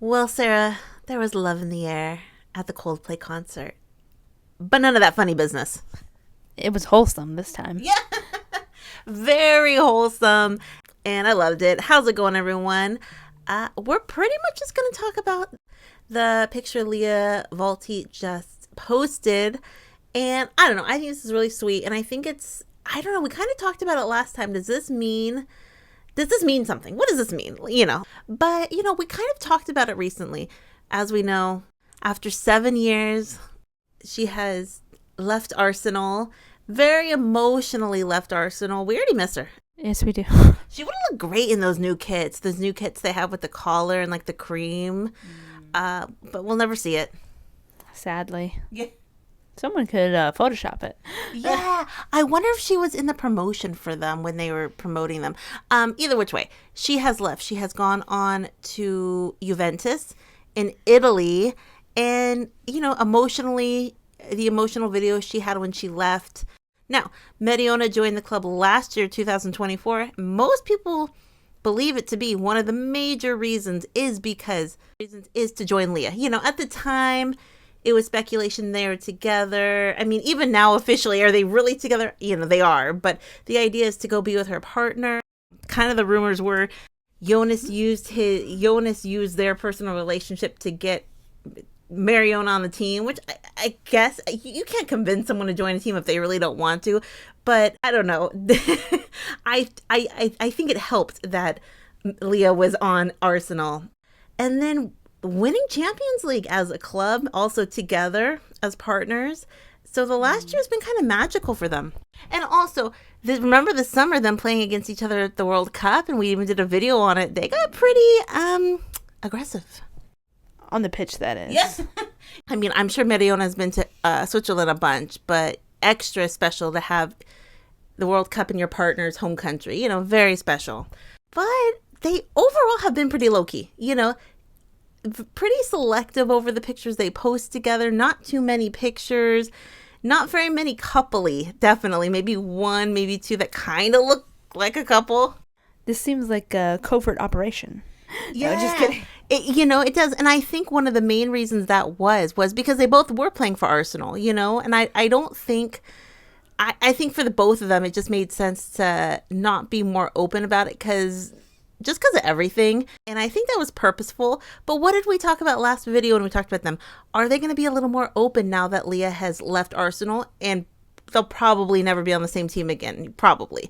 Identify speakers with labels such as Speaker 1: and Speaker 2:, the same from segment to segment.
Speaker 1: Well, Sarah, there was love in the air at the Coldplay concert, but none of that funny business.
Speaker 2: It was wholesome this time.
Speaker 1: Yeah, very wholesome, and I loved it. How's it going, everyone? We're pretty much just going to talk about the picture Leah Wälti just posted, and I don't know. I think this is really sweet, and I think I don't know. We kind of talked about it last time. Does this mean something? What does this mean? But we kind of talked about it recently. As we know, after 7 years, she has left Arsenal, very emotionally left Arsenal. We already miss her.
Speaker 2: Yes, we do.
Speaker 1: She would look great in those new kits they have with the collar and like the cream. But we'll never see it.
Speaker 2: Sadly.
Speaker 1: Yeah.
Speaker 2: Someone could Photoshop it.
Speaker 1: Yeah. I wonder if she was in the promotion for them when they were promoting them. Either which way, she has left. She has gone on to Juventus in Italy. And, emotionally, the emotional video she had when she left. Now, Mariona joined the club last year, 2024. Most people believe it to be one of the major reasons is to join Leah. At the time, it was speculation they were together. I mean, even now, officially, are they really together? They are. But the idea is to go be with her partner. Kind of the rumors were Jonas used their personal relationship to get Mariona on the team, which I guess you can't convince someone to join a team if they really don't want to. But I don't know. I think it helped that Leah was on Arsenal. And then winning Champions League as a club, also together as partners. So the last year has been kind of magical for them. And also, remember the summer, them playing against each other at the World Cup, and we even did a video on it. They got pretty aggressive.
Speaker 2: On the pitch, that is.
Speaker 1: Yes. I mean, I'm sure Mariona has been to Switzerland a bunch, but extra special to have the World Cup in your partner's home country. Very special. But they overall have been pretty low-key, pretty selective over the pictures they post together. Not too many pictures, not very many coupley, definitely. Maybe one, maybe two that kind of look like a couple.
Speaker 2: This seems like a covert operation.
Speaker 1: Yeah.
Speaker 2: No, just kidding.
Speaker 1: It does. And I think one of the main reasons that was because they both were playing for Arsenal, and I don't think, I think for the both of them, it just made sense to not be more open about it because of everything. And I think that was purposeful. But what did we talk about last video when we talked about them? Are they going to be a little more open now that Leah has left Arsenal? And they'll probably never be on the same team again. Probably.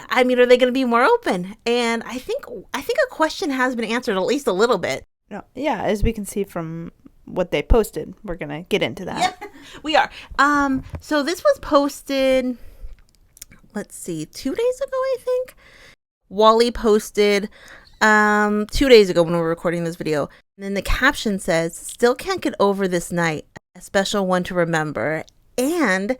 Speaker 1: I mean, are they going to be more open? And I think a question has been answered at least a little bit.
Speaker 2: No, yeah, as we can see from what they posted, we're going to get into that.
Speaker 1: Yeah, we are. So this was posted, let's see, 2 days ago, I think. Wally posted 2 days ago when we were recording this video. And then the caption says, "Still can't get over this night. A special one to remember." And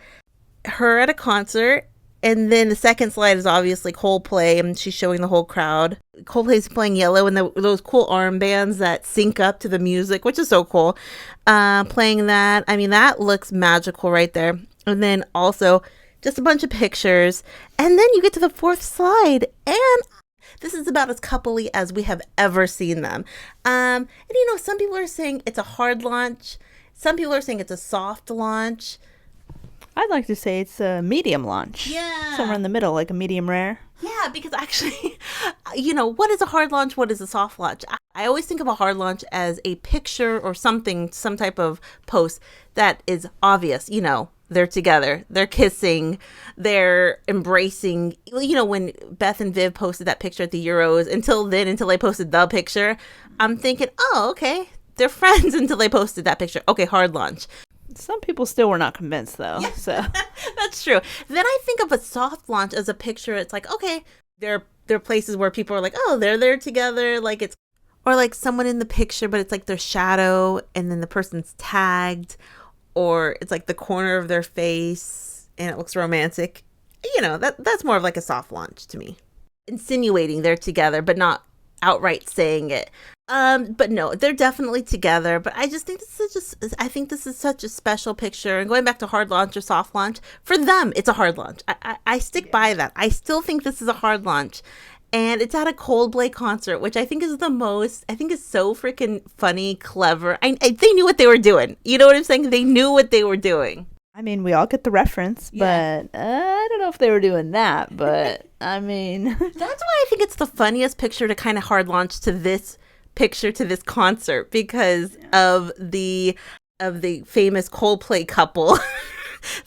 Speaker 1: her at a concert. And then the second slide is obviously Coldplay, and she's showing the whole crowd. Coldplay's playing Yellow, and those cool armbands that sync up to the music, which is so cool. Playing that. I mean, that looks magical right there. And then also just a bunch of pictures. And then you get to the fourth slide, and this is about as coupley as we have ever seen them. And some people are saying it's a hard launch. Some people are saying it's a soft launch.
Speaker 2: I'd like to say it's a medium launch.
Speaker 1: Yeah.
Speaker 2: Somewhere in the middle, like a medium rare.
Speaker 1: Yeah, because actually, what is a hard launch? What is a soft launch? I always think of a hard launch as a picture or something, some type of post that is obvious. They're together, they're kissing, they're embracing. When Beth and Viv posted that picture at the Euros, until they posted the picture, I'm thinking, oh, okay, they're friends until they posted that picture. Okay, hard launch.
Speaker 2: Some people still were not convinced, though. Yeah. So
Speaker 1: that's true. Then I think of a soft launch as a picture. It's like, okay, there are places where people are like, oh, they're there together. Like it's, or like someone in the picture, but it's like their shadow and then the person's tagged, or it's like the corner of their face and it looks romantic. That's more of like a soft launch to me. Insinuating they're together, but not outright saying it. But no, they're definitely together. But I just think this is such a special picture. And going back to hard launch or soft launch, for them, it's a hard launch. I stick by that. I still think this is a hard launch. And it's at a Coldplay concert, which I think is so freaking funny, clever. They knew what they were doing. You know what I'm saying? They knew what they were doing.
Speaker 2: I mean, we all get the reference, but I don't know if they were doing that. But I mean,
Speaker 1: that's why I think it's the funniest picture to kind of hard launch to this picture, to this concert, because of the famous Coldplay couple.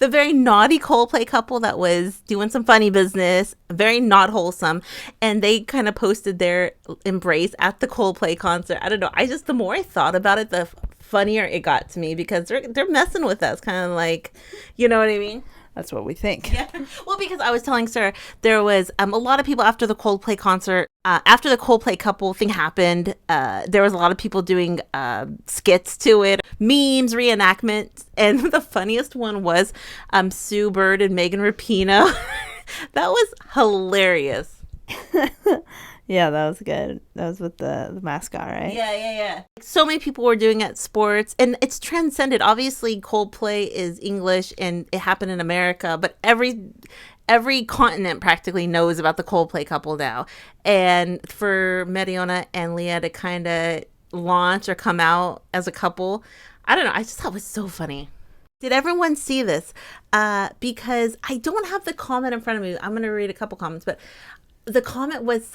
Speaker 1: The very naughty Coldplay couple that was doing some funny business, very not wholesome, and they kind of posted their embrace at the Coldplay concert. I don't know. The more I thought about it, the funnier it got to me, because they're messing with us, kind of like, you know what I mean?
Speaker 2: That's what we think.
Speaker 1: Yeah. Well, because I was telling Sarah, there was a lot of people after the Coldplay concert, after the Coldplay couple thing happened, there was a lot of people doing skits to it, memes, reenactments. And the funniest one was Sue Bird and Megan Rapinoe. That was hilarious.
Speaker 2: Yeah, that was good. That was with the mascot, right?
Speaker 1: Yeah. So many people were doing it at sports, and it's transcended. Obviously, Coldplay is English, and it happened in America, but every continent practically knows about the Coldplay couple now. And for Mariona and Leah to kind of launch or come out as a couple, I don't know. I just thought it was so funny. Did everyone see this? Because I don't have the comment in front of me. I'm going to read a couple comments, but the comment was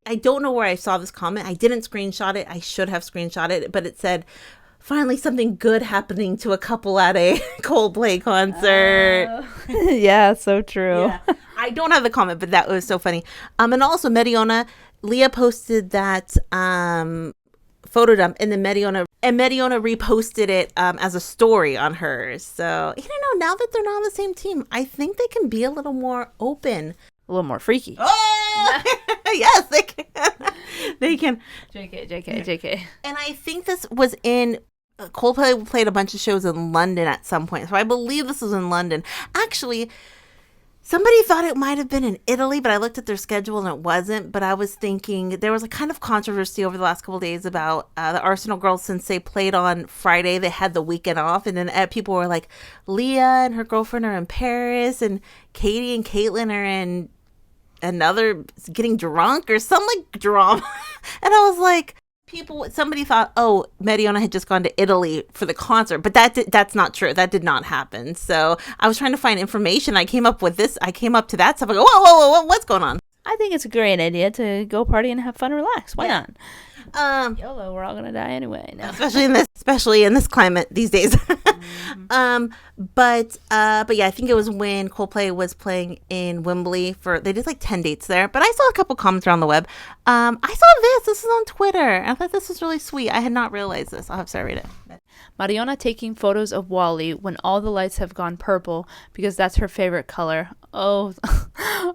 Speaker 1: I don't know where I saw this comment. I didn't screenshot it. I should have screenshot it, but it said, finally something good happening to a couple at a Coldplay concert.
Speaker 2: Yeah, so true.
Speaker 1: Yeah. I don't have the comment, but that was so funny. And also Leah posted that photo dump, and then Mariona reposted it as a story on hers. So, I don't know, now that they're not on the same team, I think they can be a little more open.
Speaker 2: A little more freaky.
Speaker 1: Oh! Yes, they can. They can.
Speaker 2: JK.
Speaker 1: And I think this was in Coldplay played a bunch of shows in London at some point. So I believe this was in London. Actually, somebody thought it might have been in Italy, but I looked at their schedule and it wasn't. But I was thinking there was a kind of controversy over the last couple of days about the Arsenal girls, since they played on Friday. They had the weekend off. And then people were like, Leah and her girlfriend are in Paris, and Katie and Caitlin are in another getting drunk or some like drama. And I was like, somebody thought, oh, Mariona had just gone to Italy for the concert, but that's not true. That did not happen. So I was trying to find information. I came up to that stuff. I go, whoa, what's going on?
Speaker 2: I think it's a great idea to go party and have fun and relax. Why not? YOLO, we're all gonna die anyway. No.
Speaker 1: Especially in this climate these days. But yeah, I think it was when Coldplay was playing in Wembley they did like 10 dates there. But I saw a couple comments around the web. I saw this is on Twitter. I thought this was really sweet. I had not realized this. I'll have Sarah read it.
Speaker 2: Mariona taking photos of Wally when all the lights have gone purple because that's her favorite color. Oh,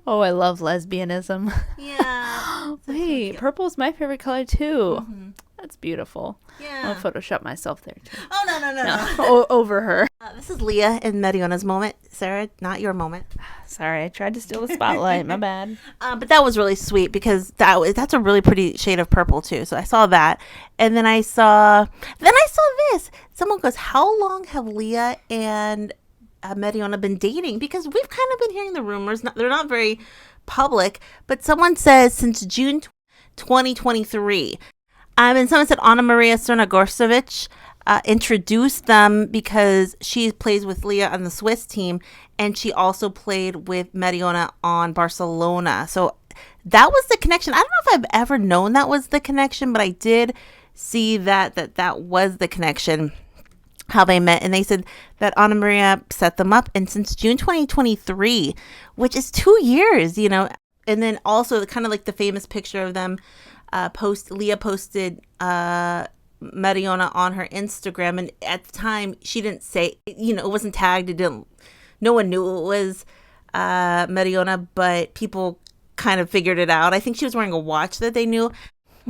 Speaker 2: I love lesbianism.
Speaker 1: Yeah.
Speaker 2: Wait, purple's my favorite color too.
Speaker 1: Mm-hmm.
Speaker 2: That's beautiful.
Speaker 1: Yeah.
Speaker 2: I'll Photoshop myself there too.
Speaker 1: Oh,
Speaker 2: no. Over her.
Speaker 1: This is Leah and Mariona's moment. Sarah, not your moment.
Speaker 2: Sorry, I tried to steal the spotlight. My bad.
Speaker 1: But that was really sweet because that's a really pretty shade of purple too. So I saw that, and then I saw this. Someone goes, "How long have Leah and Mariona been dating?" Because we've kind of been hearing the rumors. They're not very public, but someone says since June 2023. And someone said Anna Maria Crnogorčević introduced them because she plays with Leah on the Swiss team, and she also played with Mariona on Barcelona. So that was the connection. I don't know if I've ever known that was the connection, but I did see that was the connection, how they met. And they said that Anna Maria set them up, and since June 2023, which is 2 years, and then also kind of like the famous picture of them. Leah posted Mariona on her Instagram, and at the time she didn't say, it wasn't tagged. No one knew it was Mariona, but people kind of figured it out. I think she was wearing a watch that they knew,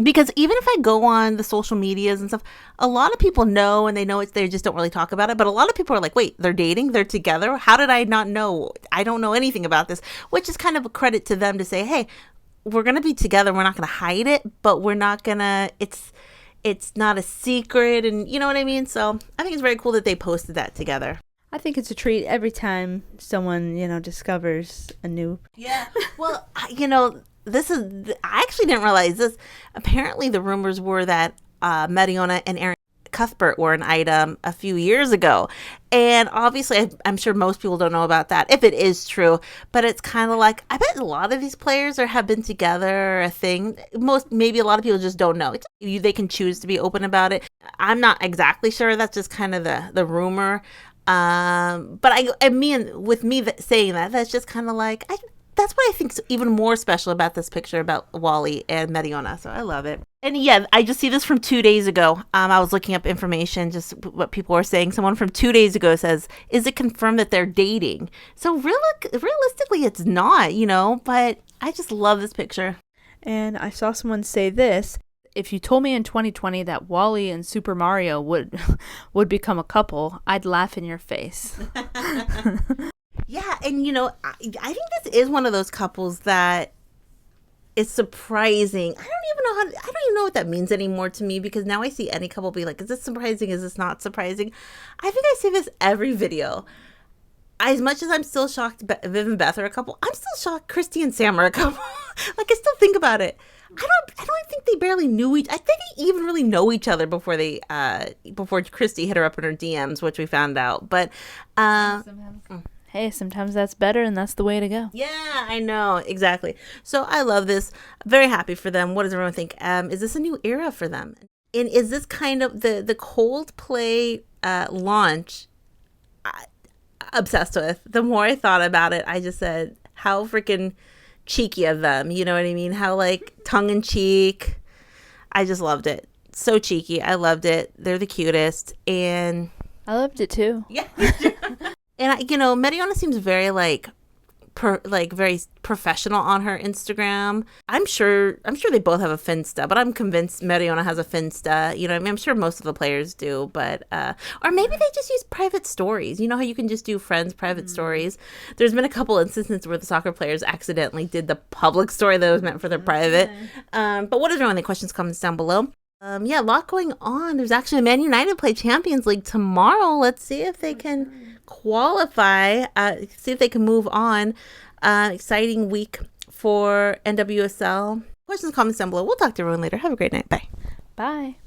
Speaker 1: because even if I go on the social medias and stuff, a lot of people know, and they know they just don't really talk about it. But a lot of people are like, wait, they're dating? They're together? How did I not know? I don't know anything about this, which is kind of a credit to them to say, hey, we're going to be together. We're not going to hide it, but we're not going to, it's not a secret. And you know what I mean? So I think it's very cool that they posted that together.
Speaker 2: I think it's a treat every time someone, discovers a new.
Speaker 1: Yeah. Well, I actually didn't realize this. Apparently, the rumors were that Mariona and Erin Cuthbert were an item a few years ago. And obviously, I'm sure most people don't know about that, if it is true. But it's kind of like, I bet a lot of these players have been together, a thing. Maybe a lot of people just don't know. They can choose to be open about it. I'm not exactly sure. That's just kind of the rumor. But with me saying that, that's just kind of like, that's what I think's even more special about this picture about Wally and Mariona. So I love it. And yeah, I just see this from 2 days ago. I was looking up information, just what people were saying. Someone from 2 days ago says, is it confirmed that they're dating? So realistically, it's not, but I just love this picture.
Speaker 2: And I saw someone say this. If you told me in 2020 that Wally and Super Mario would become a couple, I'd laugh in your face.
Speaker 1: Yeah, and I think this is one of those couples that is surprising. I don't even know what that means anymore to me, because now I see any couple be like, is this surprising? Is this not surprising? I think I say this every video. As much as I'm still shocked Viv and Beth are a couple, I'm still shocked Kristie and Sam are a couple. Like, I still think about it. I don't think they barely knew I think they even really know each other before Kristie hit her up in her DMs, which we found out. But
Speaker 2: hey, sometimes that's better, and that's the way to go.
Speaker 1: Yeah, I know. Exactly. So I love this. Very happy for them. What does everyone think? Is this a new era for them? And is this kind of the Coldplay launch? Obsessed with. The more I thought about it, I just said, how freaking cheeky of them. You know what I mean? How tongue-in-cheek. I just loved it. So cheeky. I loved it. They're the cutest. And
Speaker 2: I loved it too.
Speaker 1: Yeah. And Mariona seems very very professional on her Instagram. I'm sure they both have a finsta, but I'm convinced Mariona has a finsta. I'm sure most of the players do, but or maybe they just use private stories. You know how you can just do friends' private stories. There's been a couple instances where the soccer players accidentally did the public story that was meant for their private. But what is everyone? The questions, comments down below. Yeah, a lot going on. There's actually Man United play Champions League tomorrow. Let's see if they can qualify, see if they can move on. Exciting week for NWSL. Questions, comments down below. We'll talk to everyone later. Have a great night. Bye.
Speaker 2: Bye.